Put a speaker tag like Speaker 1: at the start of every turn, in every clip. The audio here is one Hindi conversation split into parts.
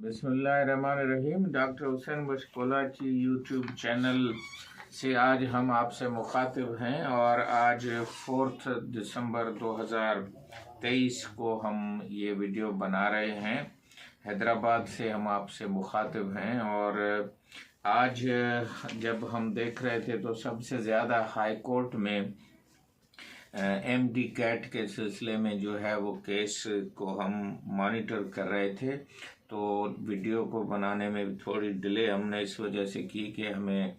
Speaker 1: बिस्मिल्लाहिर्रहमानिर्रहीम। डॉक्टर हुसैन बशकोलाची यूट्यूब चैनल से आज हम आपसे मुखातिब हैं और आज 4 दिसंबर 2023 को हम ये वीडियो बना रहे हैं। हैदराबाद से हम आपसे मुखातिब हैं और आज जब हम देख रहे थे तो सबसे ज़्यादा हाई कोर्ट में MD कैट के सिलसिले में जो है वो केस को हम मॉनिटर कर रहे थे। तो वीडियो को बनाने में भी थोड़ी डिले हमने इस वजह से की कि हमें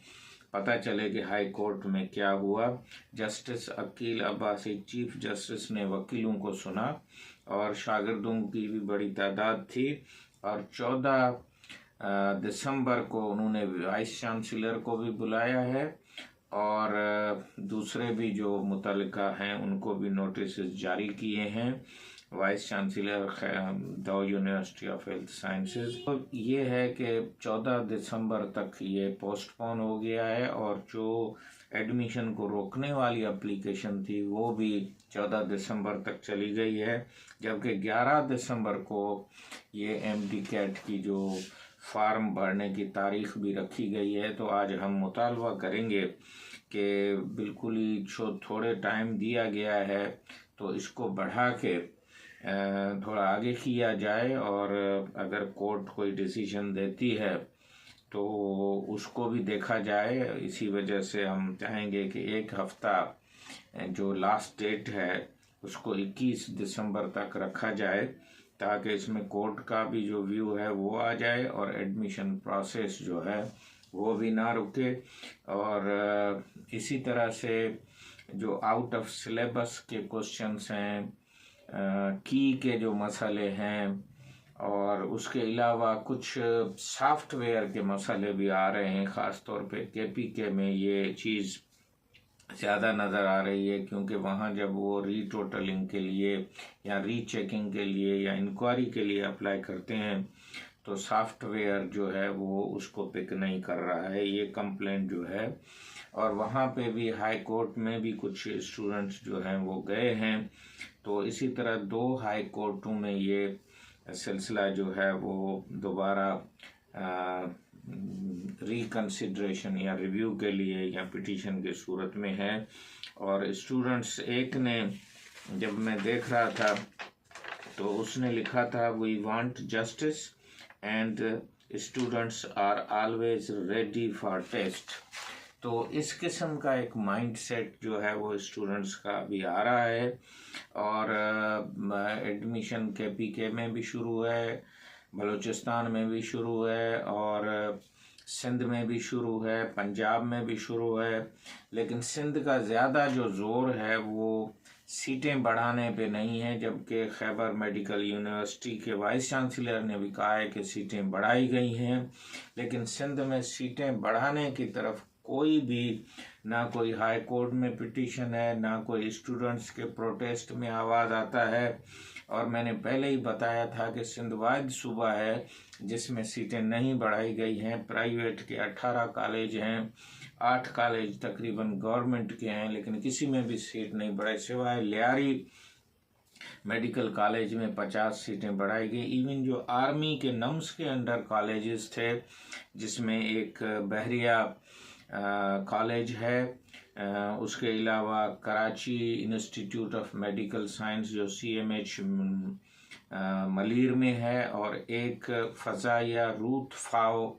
Speaker 1: पता चले कि हाई कोर्ट में क्या हुआ। Justice Aqeel Abbasi chief justice ने वकीलों को सुना और शागिर्दों की भी बड़ी तादाद थी और 14 दिसंबर को उन्होंने वाइस चांसलर को भी बुलाया है और दूसरे भी जो मुतल्लिका हैं उनको भी नोटिस जारी किए हैं। Vice chancellor the university of Health sciences. तो ये है कि 14 दिसंबर तक ये पोस्टपोन हो गया है और जो एडमिशन को रोकने वाली एप्लीकेशन थी वो भी 14 दिसंबर तक चली गई है, जबकि 11 दिसंबर को ये MD कैट की जो फार्म भरने की तारीख भी रखी गई है। तो आज हम मुतालबा करेंगे कि बिल्कुल ही थोड़े टाइम दिया गया है तो इसको बढ़ा के थोड़ा आगे किया जाए और अगर कोर्ट कोई डिसीजन देती है तो उसको भी देखा जाए। इसी वजह से हम चाहेंगे कि एक हफ्ता जो लास्ट डेट है उसको 21 दिसंबर तक रखा जाए ताकि इसमें कोर्ट का भी जो व्यू है वो आ जाए और एडमिशन प्रोसेस जो है वो भी ना रुके। और इसी तरह से जो आउट ऑफ सिलेबस के क्वेश्चंस हैं, की के जो मसले हैं और उसके अलावा कुछ सॉफ्टवेयर के मसले भी आ रहे हैं। ख़ास तौर पे KPK में ये चीज़ ज़्यादा नज़र आ रही है क्योंकि वहाँ जब वो रीटोटलिंग के लिए या रीचेकिंग के लिए या इंक्वायरी के लिए अप्लाई करते हैं तो सॉफ्टवेयर जो है वो उसको पिक नहीं कर रहा है, ये कंप्लेंट जो है। और वहाँ पे भी हाई कोर्ट में भी कुछ स्टूडेंट्स जो हैं वो गए हैं। तो इसी तरह 2 हाई कोर्टों में ये सिलसिला जो है वो दोबारा रिकन्सिड्रेशन या रिव्यू के लिए या पिटीशन के सूरत में है। और स्टूडेंट्स एक ने, जब मैं देख रहा था तो उसने लिखा था we want justice and students are always ready for test. तो इस किस्म का एक माइंड सेट जो है वो स्टूडेंट्स का भी आ रहा है और एडमिशन KPK में भी शुरू है, बलूचिस्तान में भी शुरू है और सिंध में भी शुरू है, पंजाब में भी शुरू है। लेकिन सिंध का ज़्यादा जो ज़ोर है वो सीटें बढ़ाने पे नहीं है, जबकि खैबर मेडिकल यूनिवर्सिटी के वाइस चांसलर ने भी कहा है कि सीटें बढ़ाई गई हैं। लेकिन सिंध में सीटें बढ़ाने की तरफ कोई भी ना कोई हाई कोर्ट में पिटीशन है ना कोई स्टूडेंट्स के प्रोटेस्ट में आवाज़ आता है। और मैंने पहले ही बताया था कि सिंध वाहिद सूबा है जिसमें सीटें नहीं बढ़ाई गई हैं। प्राइवेट के 18 कॉलेज हैं, 8 कॉलेज तकरीबन गवर्नमेंट के हैं, लेकिन किसी में भी सीट नहीं बढ़ाई सिवाय लियारी मेडिकल कॉलेज में 50 सीटें बढ़ाई गई। इवन जो आर्मी के नम्स के अंडर कॉलेजेस थे जिसमें एक बहरिया कॉलेज है, उसके अलावा Karachi institute of medical science जो CMH मलीर में है और एक फ़ज़ाइया रूथ फाओ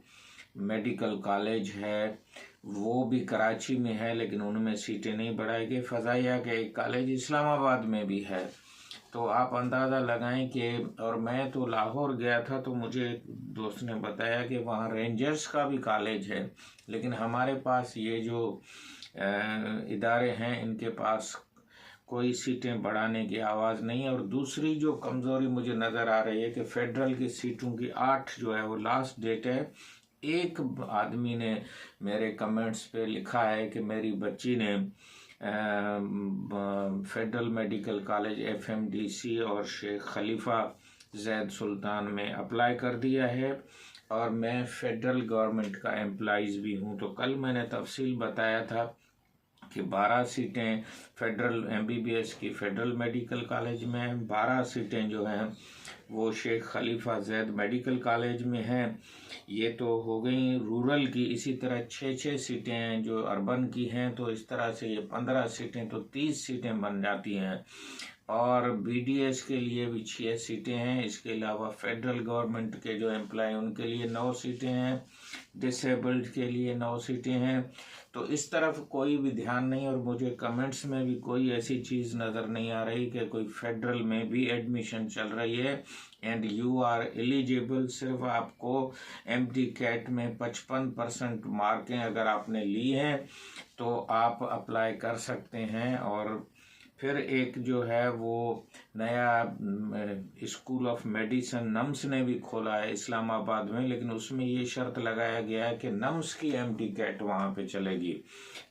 Speaker 1: मेडिकल कॉलेज है वो भी कराची में है, लेकिन उनमें सीटें नहीं बढ़ाई गई। फ़ज़ाइया के एक कॉलेज इस्लामाबाद में भी है। तो आप अंदाज़ा लगाएं कि, और मैं तो लाहौर गया था तो मुझे एक दोस्त ने बताया कि वहाँ रेंजर्स का भी कॉलेज है, लेकिन हमारे पास ये जो इदारे हैं इनके पास कोई सीटें बढ़ाने की आवाज़ नहीं है। और दूसरी जो कमज़ोरी मुझे नज़र आ रही है कि फ़ेडरल की सीटों की 8 जो है वो लास्ट डेट है। एक आदमी ने मेरे कमेंट्स पे लिखा है कि मेरी बच्ची ने फेडरल मेडिकल कॉलेज FMDC और शेख खलीफा जैद सुल्तान में अप्लाई कर दिया है और मैं फेडरल गवर्नमेंट का एम्प्लॉइज़ भी हूँ। तो कल मैंने तफसील बताया था कि 12 सीटें फेडरल MBBS की फेडरल मेडिकल कॉलेज में, 12 सीटें जो हैं वो शेख खलीफा जैद मेडिकल कॉलेज में है। ये तो हो गई रूरल की। इसी तरह 6 सीटें हैं जो अर्बन की हैं, तो इस तरह से ये 15 सीटें, तो 30 सीटें बन जाती हैं। और बीडीएस के लिए भी 6 सीटें हैं। इसके अलावा फेडरल गवर्नमेंट के जो एम्प्लॉय उनके लिए 9 सीटें हैं, डिसेबल्ड के लिए 9 सीटें हैं। तो इस तरफ कोई भी ध्यान नहीं, और मुझे कमेंट्स में भी कोई ऐसी चीज़ नज़र नहीं आ रही कि कोई फेडरल में भी एडमिशन चल रही है एंड यू आर एलिजिबल। सिर्फ आपको एमडी कैट में 55% मार्कें अगर आपने ली हैं तो आप अप्लाई कर सकते हैं। और फिर एक जो है वो नया स्कूल ऑफ मेडिसिन नम्स ने भी खोला है इस्लामाबाद में, लेकिन उसमें ये शर्त लगाया गया है कि नम्स की एमडी कैट वहाँ पे चलेगी।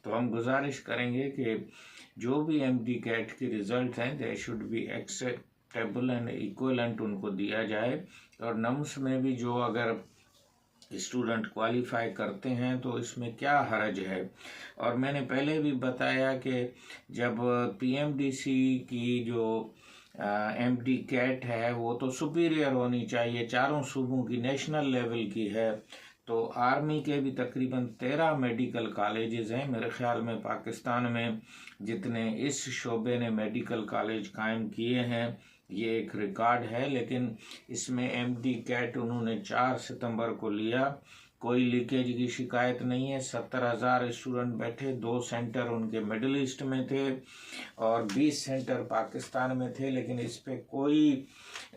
Speaker 1: तो हम गुजारिश करेंगे कि जो भी एमडी कैट की रिज़ल्ट हैं they should be acceptable and equivalent उनको दिया जाए। और नम्स में भी जो अगर स्टूडेंट क्वालिफाई करते हैं तो इसमें क्या हर्ज है। और मैंने पहले भी बताया कि जब पीएमडीसी की जो एमडी कैट है वो तो सुपीरियर होनी चाहिए, चारों सूबों की नेशनल लेवल की है। तो आर्मी के भी तकरीबन 13 मेडिकल कॉलेजेस हैं मेरे ख्याल में पाकिस्तान में, जितने इस शोबे ने मेडिकल कॉलेज कायम किए हैं। ये एक रिकॉर्ड है। लेकिन इसमें एमडी कैट उन्होंने 4 सितंबर को लिया, कोई लीकेज की शिकायत नहीं है। 70,000 स्टूडेंट बैठे, 2 सेंटर उनके मिडिल ईस्ट में थे और 20 सेंटर पाकिस्तान में थे। लेकिन इस पे कोई,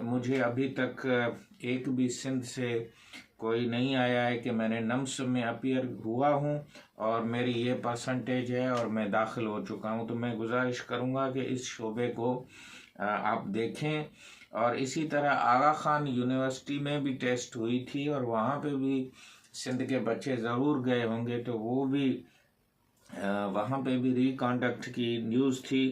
Speaker 1: मुझे अभी तक एक भी सिंध से कोई नहीं आया है कि मैंने नम्स में अपीयर हुआ हूँ और मेरी ये परसेंटेज है और मैं दाखिल हो चुका हूँ। तो मैं गुजारिश करूँगा कि इस शोबे को आप देखें। और इसी तरह आगा खान यूनिवर्सिटी में भी टेस्ट हुई थी और वहाँ पे भी सिंध के बच्चे ज़रूर गए होंगे, तो वो भी वहाँ पे भी रिकंडक्ट की न्यूज़ थी,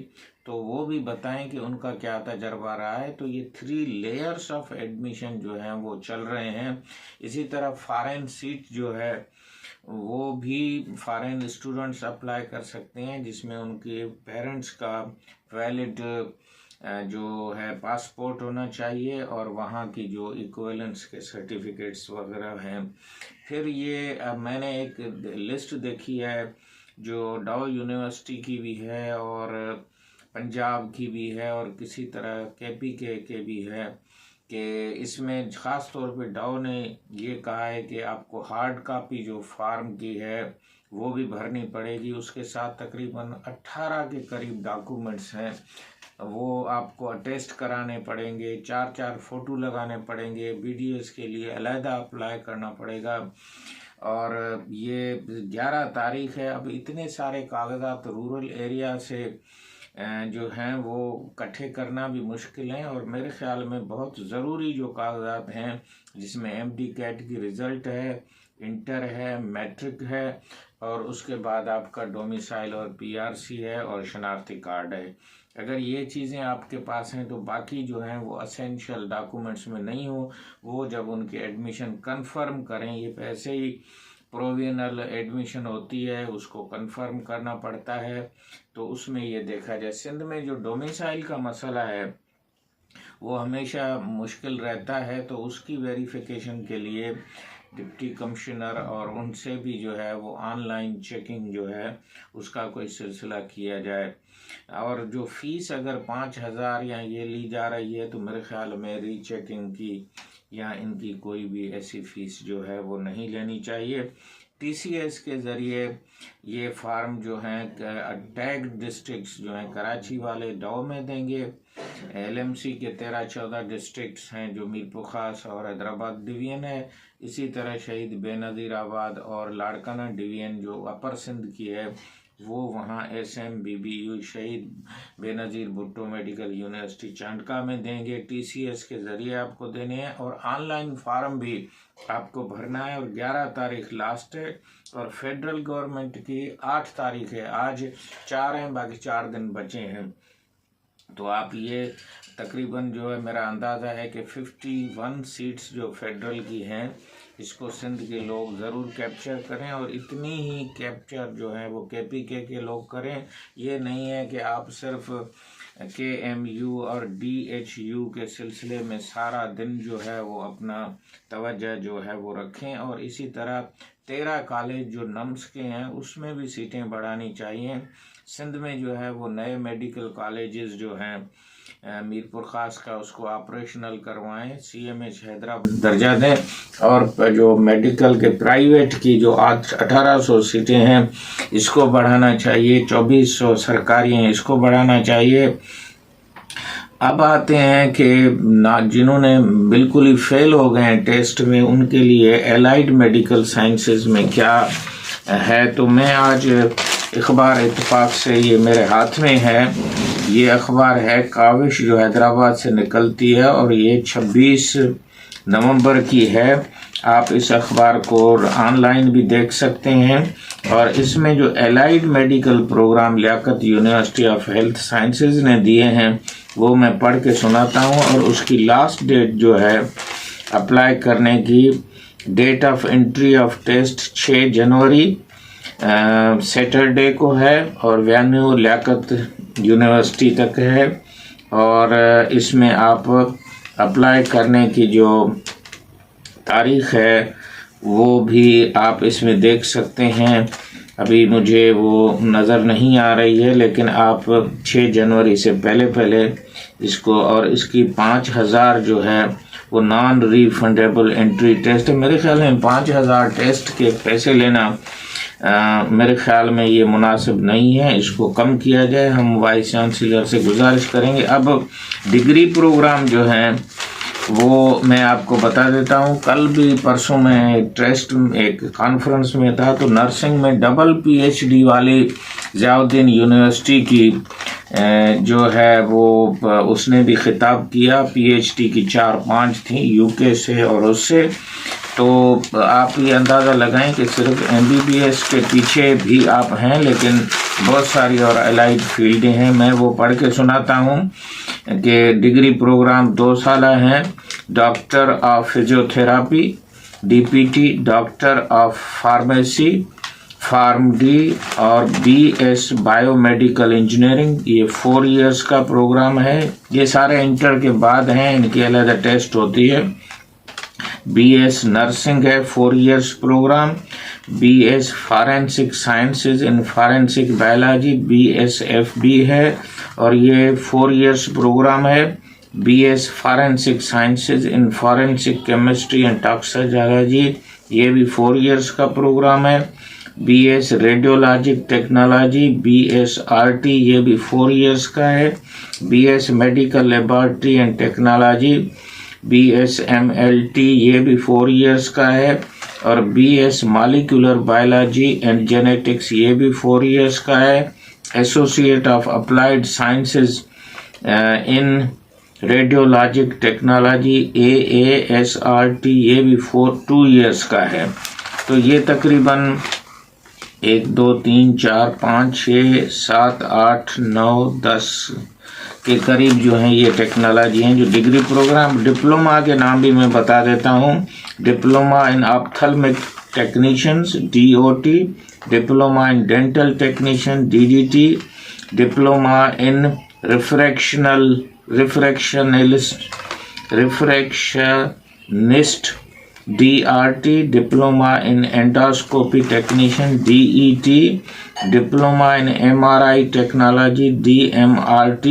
Speaker 1: तो वो भी बताएं कि उनका क्या तजर्बा रहा है। तो ये 3 लेयर्स ऑफ एडमिशन जो हैं वो चल रहे हैं। इसी तरह फॉरेन सीट जो है वो भी फॉरेन स्टूडेंट्स अप्लाई कर सकते हैं, जिसमें उनके पेरेंट्स का वैलिड जो है पासपोर्ट होना चाहिए और वहाँ की जो इक्विवेलेंस के सर्टिफिकेट्स वगैरह हैं। फिर ये मैंने एक लिस्ट देखी है जो डाउ यूनिवर्सिटी की भी है और पंजाब की भी है और किसी तरह केपीके के भी है, कि इसमें ख़ास तौर पे डाउ ने ये कहा है कि आपको हार्ड कापी जो फार्म की है वो भी भरनी पड़ेगी। उसके साथ तकरीबन 18 के करीब डॉक्यूमेंट्स हैं, वो आपको अटेस्ट कराने पड़ेंगे, 4 फ़ोटो लगाने पड़ेंगे, बीडीएस के लिए अलहदा अप्लाई करना पड़ेगा। और ये 11 तारीख है। अब इतने सारे कागजात रूरल एरिया से जो हैं वो इकट्ठे करना भी मुश्किल है। और मेरे ख्याल में बहुत ज़रूरी जो कागजात हैं, जिसमें एमडी कैट की रिज़ल्ट है, इंटर है, मैट्रिक है और उसके बाद आपका डोमिसाइल और पीआरसी है और शनाख्ती कार्ड है। अगर ये चीज़ें आपके पास हैं तो बाकी जो हैं वो असेंशियल डॉक्यूमेंट्स में नहीं हो। वो जब उनके एडमिशन कंफर्म करें, ये पैसे ही प्रोविजनल एडमिशन होती है, उसको कंफर्म करना पड़ता है, तो उसमें ये देखा जाए। सिंध में जो डोमिसाइल का मसला है वो हमेशा मुश्किल रहता है, तो उसकी वेरिफिकेशन के लिए डिप्टी कमिश्नर और उनसे भी जो है वो ऑनलाइन चेकिंग जो है उसका कोई सिलसिला किया जाए। और जो फ़ीस अगर 5,000 या ये ली जा रही है तो मेरे ख्याल में रीचेकिंग की या इनकी कोई भी ऐसी फ़ीस जो है वो नहीं लेनी चाहिए। टीसीएस के ज़रिए ये फार्म जो हैं टैग्ड डिस्ट्रिक्ट्स जो हैं कराची वाले डाउ में देंगे। एलएमसी के 13-14 डिस्ट्रिक्ट्स हैं जो मीरपुर खास और हैदराबाद डिवीज़न है। इसी तरह शहीद बेनज़ीराबाद और लाड़काना डिवीज़न जो अपर सिंध की है वो वहाँ SMBBU शहीद बेनज़ीर भुट्टो मेडिकल यूनिवर्सिटी चांडका में देंगे। टीसीएस के ज़रिए आपको देने हैं और ऑनलाइन फार्म भी आपको भरना है। और 11 तारीख लास्ट है और फेडरल गवर्नमेंट की 8 तारीख है। आज 4 हैं, बाकी 4 दिन बचे हैं। तो आप ये तकरीबन जो है मेरा अंदाज़ा है कि 51 सीट्स जो फेडरल की हैं इसको सिंध के लोग ज़रूर कैप्चर करें और इतनी ही कैप्चर जो है वो केपीके के लोग करें। ये नहीं है कि आप सिर्फ KMU और DHU के सिलसिले में सारा दिन जो है वो अपना तवज्जो जो है वो रखें। और इसी तरह 13 कॉलेज जो नम्स के हैं उसमें भी सीटें बढ़ानी चाहिए। सिंध में जो है वो नए मेडिकल कॉलेजेस जो हैं मीरपुर ख़ास का उसको ऑपरेशनल करवाएं, CMH हैदराबाद दर्जा दें। और जो मेडिकल के प्राइवेट की जो आज 1800 सीटें हैं इसको बढ़ाना चाहिए, 2400 सरकारी हैं इसको बढ़ाना चाहिए। अब आते हैं कि ना जिन्होंने बिल्कुल ही फेल हो गए हैं टेस्ट में उनके लिए एलाइड मेडिकल साइंसेज में क्या है। तो मैं आज अखबार इत्तेफाक से, ये मेरे हाथ में है, ये अखबार है काविश जो हैदराबाद से निकलती है और ये 26 नवंबर की है। आप इस अखबार को ऑनलाइन भी देख सकते हैं। और इसमें जो allied medical programme Liaquat University of Health Sciences ने दिए हैं वो मैं पढ़ के सुनाता हूँ। और उसकी लास्ट डेट जो है अप्लाई करने की, date of entry of test 6 जनवरी सैटरडे को है और वेन्यू लियाकत यूनिवर्सिटी तक है। और इसमें आप अप्लाई करने की जो तारीख़ है वो भी आप इसमें देख सकते हैं। अभी मुझे वो नज़र नहीं आ रही है, लेकिन आप 6 जनवरी से पहले इसको, और इसकी 5000 जो है वो नॉन रिफंडेबल एंट्री टेस्ट है। मेरे ख्याल में 5000 टेस्ट के पैसे लेना मेरे ख्याल में ये मुनासिब नहीं है, इसको कम किया जाए। हम वाइस चांसलर से गुजारिश करेंगे। अब डिग्री प्रोग्राम जो हैं वो मैं आपको बता देता हूँ। कल भी परसों में एक कॉन्फ्रेंस में था तो नर्सिंग में डबल PhD वाली ज़ियाउद्दीन यूनिवर्सिटी की जो है वो उसने भी खिताब किया। PhD की 4-5 थी UK से और उससे। तो आप ये अंदाज़ा लगाएं कि सिर्फ MBBS के पीछे भी आप हैं, लेकिन बहुत सारी और अलाइड फील्डें हैं। मैं वो पढ़ के सुनाता हूँ कि डिग्री प्रोग्राम 2 साल हैं। Doctor of physiotherapy DPT, doctor of pharmacy PharmD और BS बायोमेडिकल इंजीनियरिंग, ये 4 इयर्स का प्रोग्राम है। ये सारे इंटर के बाद हैं, इनकी अलग टेस्ट होती है। BS नर्सिंग है 4 years programme. BS forensic sciences in forensic biology BSFB है और ये 4 इयर्स प्रोग्राम है। BS forensic sciences in forensic chemistry and toxicology, ये भी 4 इयर्स का प्रोग्राम है। BS रेडियोलॉजिक टेक्नोलॉजी BSRT, ये भी 4 इयर्स का है। BS medical laboratory and technology BSMLT, ये भी 4 इयर्स का है। और BS molecular biology and genetics, ये भी 4 इयर्स का है। Associate of applied sciences in radiologic technology AASRT, ये भी 2 इयर्स का है। तो ये तकरीबन 1 2 3 4 5 6 7 8 9 10 के करीब जो हैं ये टेक्नोलॉजी हैं जो डिग्री प्रोग्राम। डिप्लोमा के नाम भी मैं बता देता हूँ। Diploma in ophthalmic technicians DOT, diploma in dental technician DDT, diploma in refractionist DRT, diploma in endoscopy technician DET, diploma in MRI technology DMRT,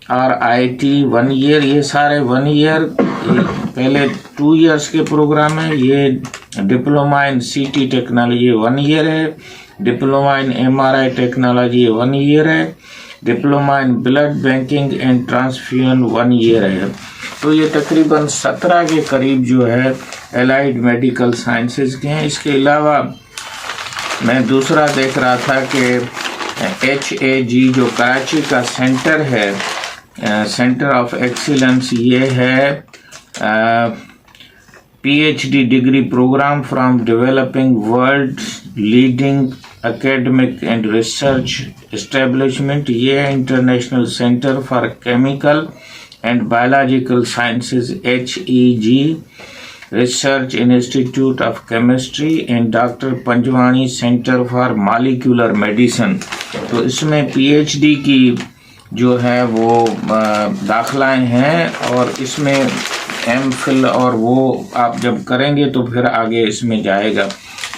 Speaker 1: RIT 1 year. ये सारे 1 ईयर, पहले 2 इयर्स के प्रोग्राम है। ये diploma in CT technology 1 year है। Diploma in MRI technology 1 year है। Diploma in blood banking and transfusion 1 year है। तो ये तकरीबन 17 के करीब जो है एलाइड मेडिकल साइंसेज के हैं। इसके अलावा मैं दूसरा देख रहा था कि HAG जो कराची का सेंटर है, सेंटर ऑफ एक्सीलेंस, ये है PhD degree programme from developing world leading academic and research establishment. ये है International Centre for Chemical and Biological Sciences HEG, Research Institute of Chemistry and Doctor Panjwani Centre for Molecular Medicine. तो इसमें PhD की जो है वो दाखिलाएँ हैं और इसमें एमफिल और वो आप जब करेंगे तो फिर आगे इसमें जाएगा।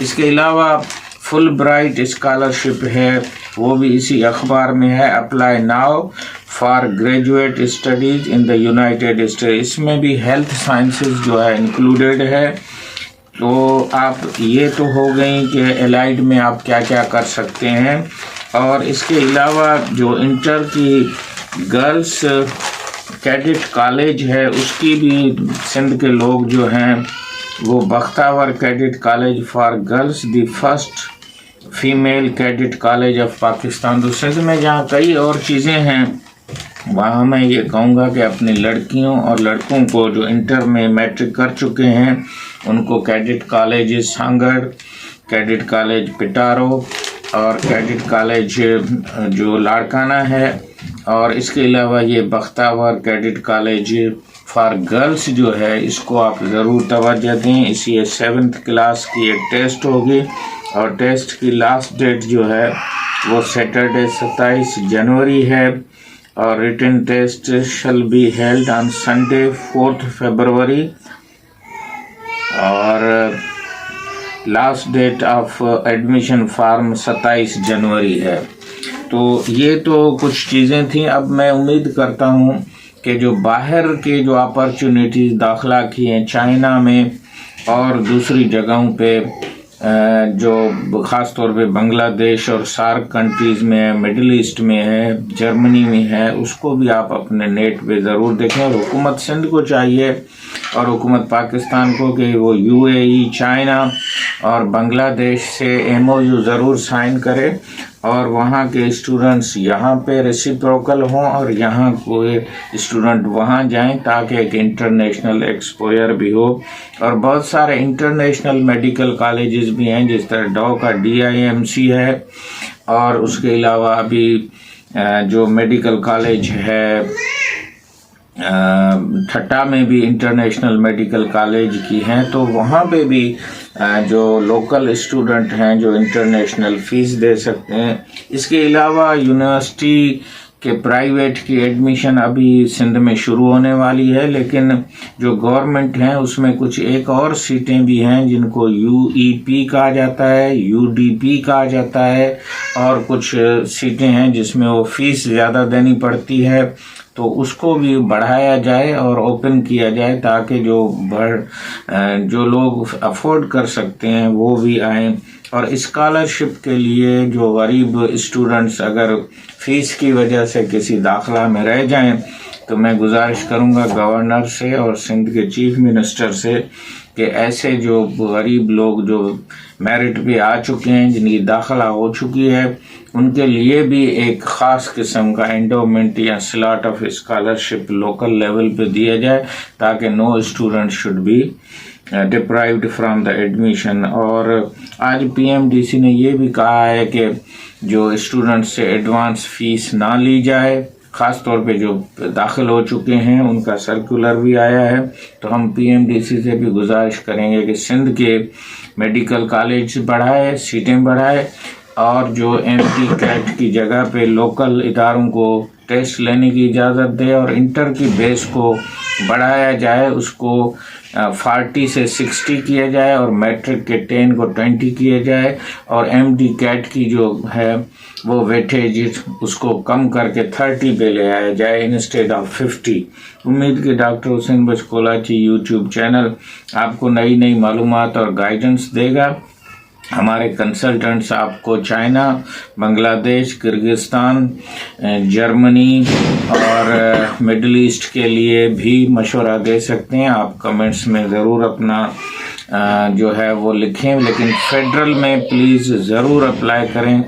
Speaker 1: इसके अलावा फुल ब्राइट स्कॉलरशिप है, वो भी इसी अखबार में है, apply now for graduate studies in the United states. इसमें भी हेल्थ साइंसेस जो है इंक्लूडेड है। तो आप ये तो हो गई कि एलाइड में आप क्या क्या कर सकते हैं। और इसके अलावा जो इंटर की गर्ल्स कैडेट कॉलेज है उसकी भी सिंध के लोग जो हैं वो Bakhtawar cadet college for girls the first female cadet college of Pakistan. तो सिंध में जहाँ कई और चीज़ें हैं वहाँ मैं ये कहूँगा कि अपनी लड़कियों और लड़कों को जो इंटर में मैट्रिक कर चुके हैं उनको cadet college Sanghar, cadet college Petaro और कैडेट कॉलेज जो लाड़काना है और इसके अलावा ये Bakhtawar cadet college for girls जो है इसको आप ज़रूर तवज्जो दें। इसी 7th क्लास की एक टेस्ट होगी और टेस्ट की लास्ट डेट जो है वो सैटरडे 27 जनवरी है और written test shall be held on Sunday 4th फरवरी और last date of admission form 27 जनवरी है। तो ये तो कुछ चीज़ें थी। अब मैं उम्मीद करता हूँ कि जो बाहर के जो अपॉर्चुनिटीज़ दाखिला की हैं चाइना में और दूसरी जगहों पे जो ख़ास तौर पे बांग्लादेश और सार्क कंट्रीज़ में है, मिडिल ईस्ट में है, जर्मनी में है, उसको भी आप अपने नेट पे ज़रूर देखें। और हुकूमत सिंध को चाहिए और हुकूमत पाकिस्तान को कि वो यूएई, चाइना और बांग्लादेश से MOU ज़रूर साइन करे और वहाँ के स्टूडेंट्स यहाँ पे रेसिप्रोकल हों और यहाँ कोई स्टूडेंट वहाँ जाएं ताकि एक इंटरनेशनल एक्सपोजर भी हो। और बहुत सारे इंटरनेशनल मेडिकल कॉलेजेस भी हैं जिस तरह डॉ का DIMC है और उसके अलावा अभी जो मेडिकल कॉलेज है ठट्टा में भी इंटरनेशनल मेडिकल कॉलेज की हैं। तो वहाँ पे भी जो लोकल स्टूडेंट हैं जो इंटरनेशनल फ़ीस दे सकते हैं। इसके अलावा यूनिवर्सिटी के प्राइवेट की एडमिशन अभी सिंध में शुरू होने वाली है, लेकिन जो गवर्नमेंट हैं उसमें कुछ एक और सीटें भी हैं जिनको UEP कहा जाता है, UDP कहा जाता है और कुछ सीटें हैं जिसमें वो फ़ीस ज़्यादा देनी पड़ती है। तो उसको भी बढ़ाया जाए और ओपन किया जाए ताकि जो लोग अफोर्ड कर सकते हैं वो भी आएँ। और स्कॉलरशिप के लिए जो गरीब स्टूडेंट्स अगर फ़ीस की वजह से किसी दाखिला में रह जाएं तो मैं गुजारिश करूंगा गवर्नर से और सिंध के चीफ मिनिस्टर से कि ऐसे जो गरीब लोग जो मेरिट पे आ चुके हैं, जिनकी दाखिला हो चुकी है, उनके लिए भी एक ख़ास किस्म का एंडोमेंट या slot of scholarship local level पे दिया जाए ताकि no student should be deprived from the admission. और आज PMDC ने ये भी कहा है कि जो स्टूडेंट से एडवांस फ़ीस ना ली जाए, ख़ास तौर पे जो दाखिल हो चुके हैं उनका सर्कुलर भी आया है। तो हम PMDC से भी गुजारिश करेंगे कि सिंध के मेडिकल कॉलेज बढ़ाए, सीटें बढ़ाए और जो MT कैट की जगह पे लोकल इदारों को टेस्ट लेने की इजाज़त दे और इंटर की बेस को बढ़ाया जाए, उसको 40 से 60 किया जाए और मैट्रिक के 10 को 20 किया जाए और MD कैट की जो है वो वेटेज उसको कम करके 30 पे ले आया जाए इंस्टेड ऑफ 50। उम्मीद कि डॉक्टर हुसैन बख्श कोलाची YouTube चैनल आपको नई नई मालूमात और गाइडेंस देगा। हमारे कंसल्टेंट्स आपको चाइना, बांग्लादेश, किर्गिस्तान, जर्मनी और मिडिल ईस्ट के लिए भी मशवरा दे सकते हैं। आप कमेंट्स में ज़रूर अपना जो है वो लिखें, लेकिन फेडरल में प्लीज़ ज़रूर अप्लाई करें।